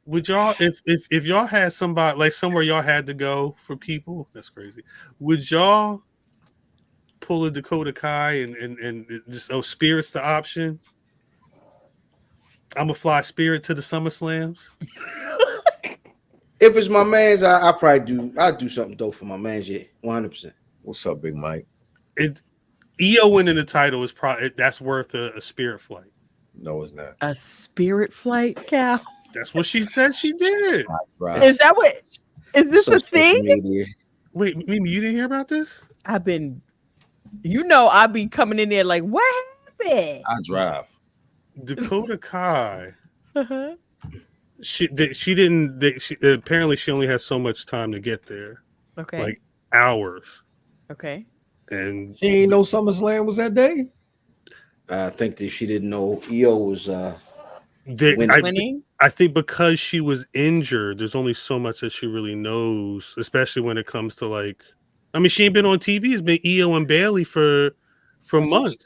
Would y'all, if y'all had somebody like somewhere y'all had to go for people, that's crazy. Would y'all pull a Dakota Kai and just Spirit's the option? I'm gonna fly Spirit to the SummerSlams. If it's my man's, I probably do. I'll do something dope for my man's. Yeah, 100%. What's up, Big Mike? EO winning the title is probably that's worth a Spirit flight. No, it's not. A Spirit flight, Cal. That's what she said she did. Right. Is that what? Is this a thing? Media. Wait, Mimi, you didn't hear about this? I've been, I'll be coming in there like, what happened? I drive. Dakota Kai. Uh-huh. She didn't. Apparently, she only has so much time to get there. Okay. Like hours. Okay. And She ain't know SummerSlam was that day. I think that she didn't know EO was winning. I think because she was injured, there's only so much that she really knows, especially when it comes to like. I mean, she ain't been on TV. It's been EO and Bailey for months.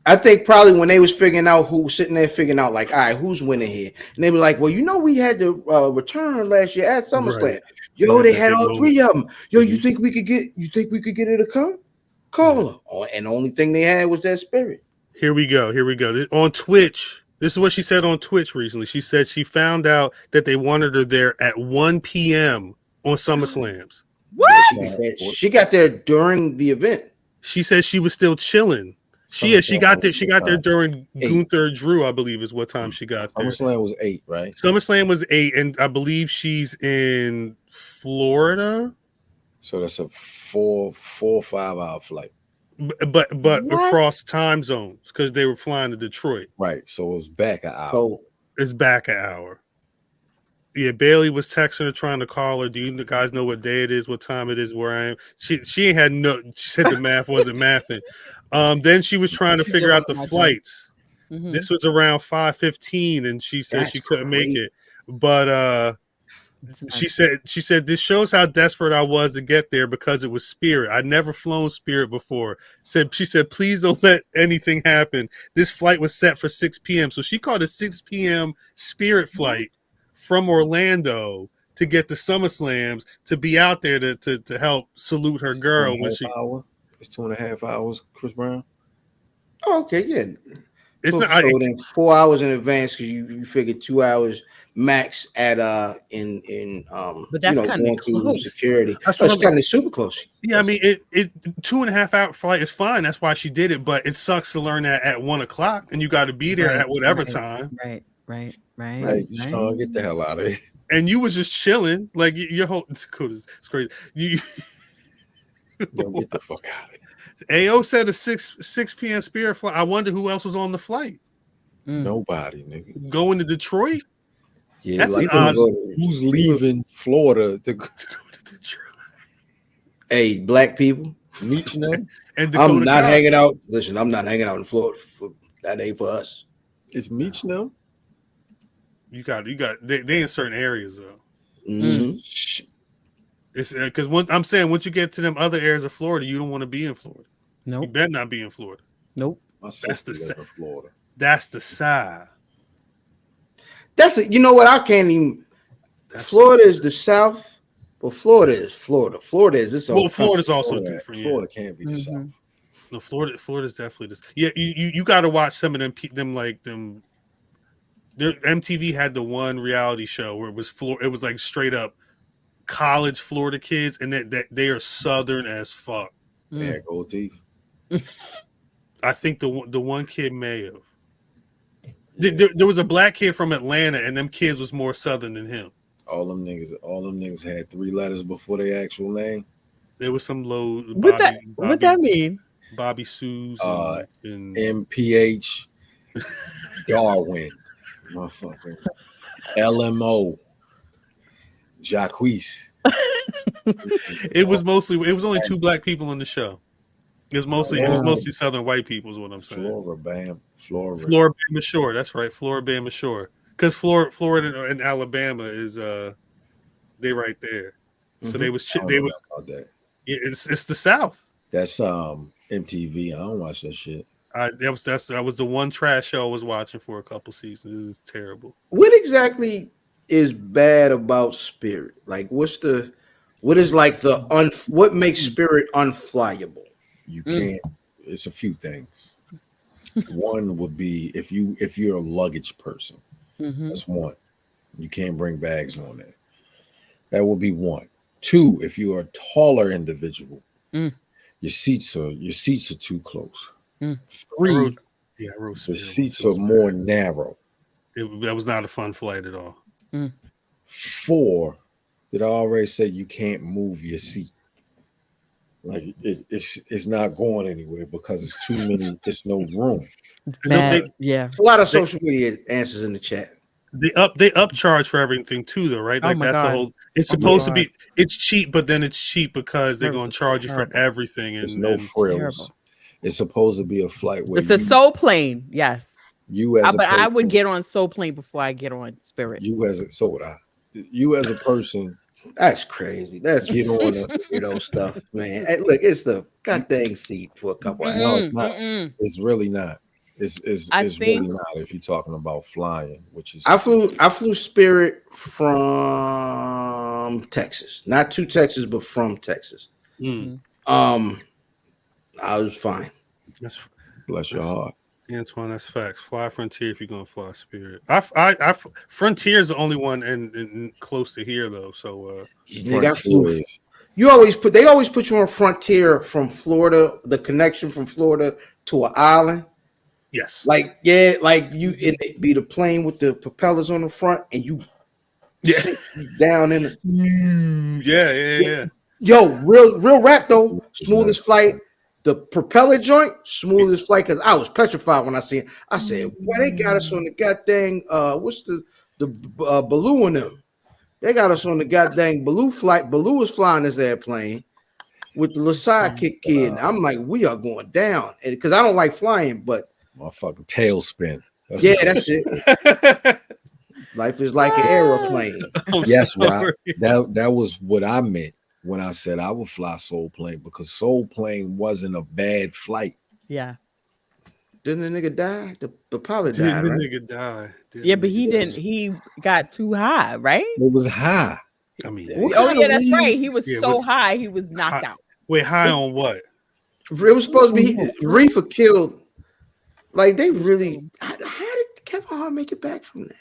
I think probably when they was figuring out sitting there figuring out like, all right, who's winning here, and they were like, well, we had the return last year at SummerSlam. Right. Yo, they had all three of them. Yo, you think we could get her to come? Call her. Oh, and the only thing they had was that Spirit. Here we go. On Twitch, this is what she said on Twitch recently. She said she found out that they wanted her there at 1 p.m. on SummerSlams. What? She got there during the event. She said she was still chilling. She got there. She got there during Gunther Drew, I believe, is what time she got there. SummerSlam was 8, right? SummerSlam was 8, and I believe she's in Florida. So that's a 4 or 5 hour flight. But across time zones because they were flying to Detroit. Right. So it was back an hour. So it's back an hour. Yeah, Bailey was texting her, trying to call her. Do you guys know what day it is, what time it is, where I am? She ain't had no. She said the math wasn't mathing. Then she was trying to figure out the flights. Mm-hmm. This was around 5:15, and she said she couldn't make it. But she said this shows how desperate I was to get there because it was Spirit. I'd never flown Spirit before. She said, please don't let anything happen. This flight was set for 6 p.m. So she called a 6 p.m. Spirit flight from Orlando to get the SummerSlams to be out there to help salute her girl when she. It's 2.5 hours, Chris Brown. Oh, okay, yeah. It's so not then 4 hours in advance because you figured 2 hours max at in but that's kind of close. Security. That's kind of super close. Yeah, I mean it 2.5 hour flight is fine. That's why she did it, but it sucks to learn that at 1 o'clock and you got to be there at whatever time. Right. Sean, get the hell out of here. And you was just chilling, like your whole. It's crazy. You Yo, get the fuck out of here. AO said a 6 p.m. Spirit flight. I wonder who else was on the flight. Nobody, nigga. Going to Detroit? Yeah, that's like who's leaving Florida to go to Detroit? Hey, black people. Meet them. And I'm not hanging out. Listen, I'm not hanging out in Florida. That ain't for us. It's Meech now. You got. They in certain areas though. Mm-hmm. It's because I'm saying once you get to them other areas of Florida, you don't want to be in Florida. Nope. You better not be in Florida. Nope. That's the side. Florida. That's the side. That's it. You know what? I can't even. Florida is the South, but Florida is Florida. Florida is this. Well, Florida's also different. Florida can't be the South. No, Florida's definitely this. Yeah, you got to watch some of them like them. MTV had the one reality show where it was like straight up college Florida kids, and that they are Southern as fuck. Yeah, gold teeth. I think the one kid may have. There was a black kid from Atlanta, and them kids was more Southern than him. All them niggas had 3 letters before their actual name. There was some low. What that mean? Bobby Sue's and MPH Darwin, motherfucker. LMO Jacquees. It was only 2 black people in the show. It was mostly Southern white people, is what I'm saying. Florida Bama Shore. That's right, Florida Bama Shore. Because Florida and Alabama is they right there. So they was about that. It's the South. That's MTV. I don't watch that shit. That was the one trash show I was watching for a couple seasons. It was terrible. What exactly is bad about Spirit? Like, what is like what makes Spirit unflyable? You can't. It's a few things. One would be if you're a luggage person. That's one. You can't bring bags on there. That would be one. Two, if you're a taller individual, your seats are too close. Three, the seats are more narrow. That was not a fun flight at all. 4, did I already say you can't move your seat? Like it's not going anywhere because it's too many. It's no room. Yeah, a lot of social media answers in the chat. They upcharge for everything too, though, right? Like that's the whole. It's supposed to be. It's cheap, but then it's cheap because they're going to charge you for everything. And it's no frills. It's supposed to be a flight where it's a soul plane. Yes, I would get on soul plane before I get on Spirit. You as a person. That's crazy. That's get on stuff, man. Hey, look, it's the goddamn seat for a couple hours. No, it's not. It's really not. It's really not. If you're talking about flying, which is I flew Spirit from Texas, not to Texas, but from Texas. I was fine. Bless your heart. Antoine, that's facts. Fly Frontier if you're gonna fly Spirit. Frontier is the only one and close to here though. So they always put you on Frontier from Florida. The connection from Florida to an island. Yes. Like it'd be the plane with the propellers on the front, and you down in the yeah. Yo, real rap though. Smoothest flight. The propeller joint, smoothest flight, because I was petrified when I seen it. I said, "Why they got us on the goddamn what's the Baloo in them? They got us on the goddamn Baloo flight. Baloo was flying this airplane with the little sidekick kid. I'm like, we are going down, and because I don't like flying, but motherfucking tailspin. That's it. Life is like an aeroplane. Yes, Rob. That was what I meant when I said I would fly Soul Plane, because Soul Plane wasn't a bad flight. Yeah. Didn't the nigga die? The pilot died, right? The nigga die. Yeah, but he didn't. He got too high, right? It was high. I mean, that's right. He was so high, he was knocked out. Wait, high on what? It was supposed to be Reefer killed. Like they really. How did Kevin Hart make it back from that?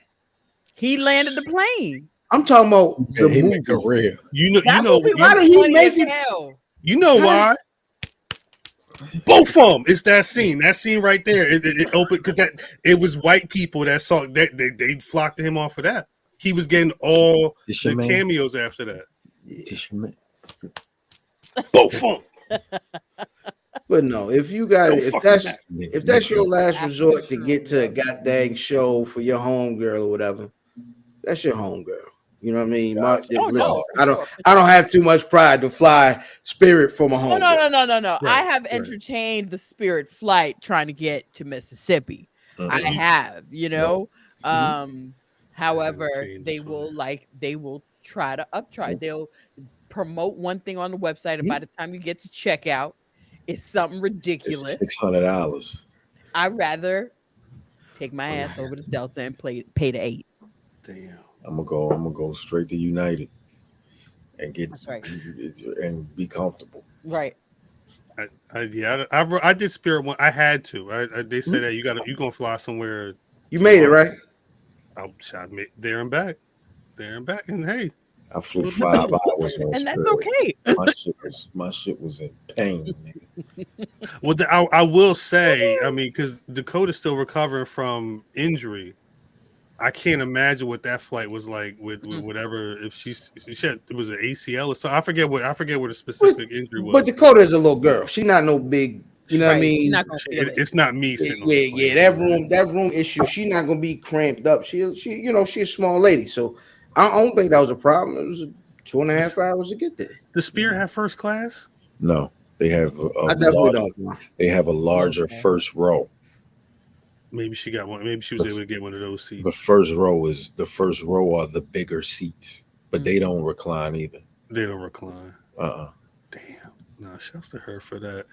He landed the plane. I'm talking about the movie. Career. You know why did he make it? You know why? Both of them. It's that scene. That scene right there. It opened because it was white people that saw that they flocked to him off of that. He was getting all the cameos after that. Both of them. But no, if that's your last resort to get to a goddamn show for your homegirl or whatever, that's your homegirl. You know what I mean? I don't have too much pride to fly Spirit for my home. No. Right, I have entertained the Spirit flight trying to get to Mississippi. I have, however, they will try to upcharge. They'll promote one thing on the website, and by the time you get to checkout, it's something ridiculous. It's $600. I'd rather take my ass over to Delta and pay the $8. Damn. I'm gonna go straight to United and get and be comfortable. Right. I did Spirit one. I had to. They said that you're gonna fly somewhere. You made it, right? I made there and back, and hey, I flew 5 hours on and Spirit. that's okay. My shit was in pain. Well, I will say, I mean, because Dakota's still recovering from injury. I can't imagine what that flight was like with whatever. If she had, it was an ACL or something. I forget what the specific injury was. But Dakota is a little girl. She's not no big. You know what I mean? It's not me sitting. Yeah. That room issue. She's not gonna be cramped up. She's a small lady. So I don't think that was a problem. It was 2.5 hours to get there. Does Spirit have first class? No, they have. They have a larger first row. Maybe she got one. Maybe she was able to get one of those seats. The first row are the bigger seats, but they don't recline either. They don't recline. Damn. No, shouts to her for that.